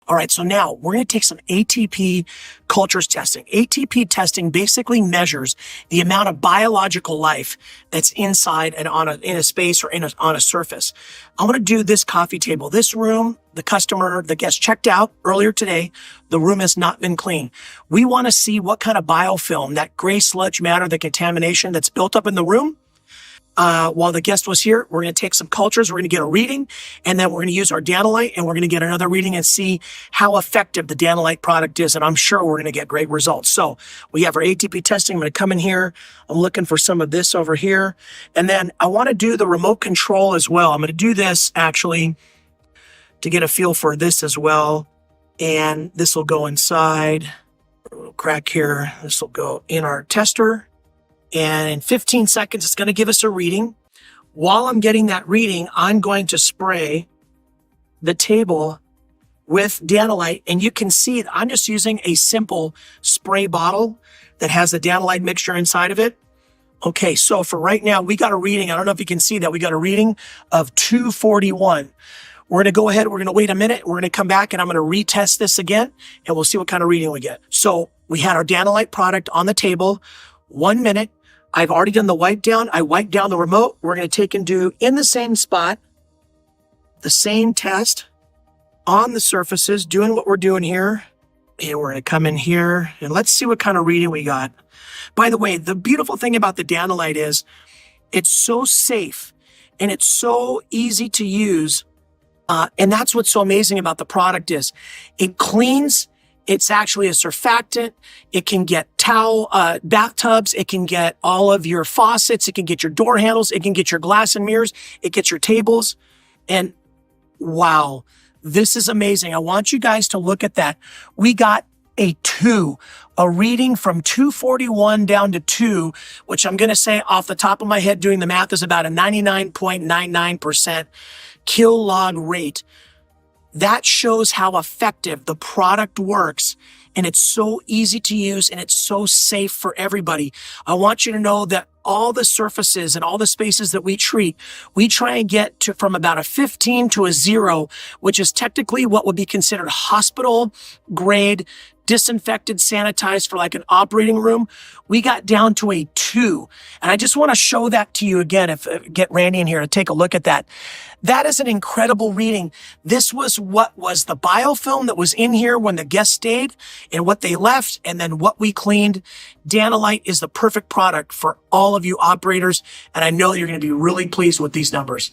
All right, so now we're going to take some ATP cultures testing. ATP testing basically measures the amount of biological life that's inside and in a space or on a surface. I'm going to do this coffee table. This room, the guest checked out earlier today. The room has not been cleaned. We want to see what kind of biofilm, that gray sludge matter, the contamination that's built up in the room. While the guest was here, we're going to take some cultures, we're going to get a reading, and then we're going to use our Danolyte, and we're going to get another reading and see how effective the Danolyte product is, and I'm sure we're going to get great results. So we have our ATP testing. I'm going to come in here. I'm looking for some of this over here, and then I want to do the remote control as well. I'm going to do this, actually, to get a feel for this as well, and this will go inside. A little crack here. This will go in our tester. And in 15 seconds, it's going to give us a reading. While I'm getting that reading, I'm going to spray the table with Danolyte. And you can see I'm just using a simple spray bottle that has the Danolyte mixture inside of it. Okay, so for right now, we got a reading. I don't know if you can see that. We got a reading of 241. We're going to go ahead. We're going to wait a minute. We're going to come back and I'm going to retest this again and we'll see what kind of reading we get. So we had our Danolyte product on the table. 1 minute. I've already done the wipe down. I wiped down the remote. We're going to take and do in the same spot, the same test on the surfaces, doing what we're doing here. And we're going to come in here and let's see what kind of reading we got. By the way, the beautiful thing about the Danolyte is it's so safe and it's so easy to use. And that's what's so amazing about the product is it cleans. It's actually a surfactant. It can get bathtubs. It can get all of your faucets. It can get your door handles. It can get your glass and mirrors. It gets your tables. And wow, this is amazing. I want you guys to look at that. We got a reading from 241 down to 2, which I'm going to say off the top of my head, doing the math, is about a 99.99% kill log rate. That shows how effective the product works, and it's so easy to use, and it's so safe for everybody. I want you to know that all the surfaces and all the spaces that we treat, we try and get to from about a 15 to a 0, which is technically what would be considered hospital grade, disinfected, sanitized for like an operating room. We got down to a 2. And I just want to show that to you again, get Randy in here to take a look at that. That is an incredible reading. This was what was the biofilm that was in here when the guest stayed and what they left and then what we cleaned. Danolyte is the perfect product for all of you operators. And I know you're going to be really pleased with these numbers.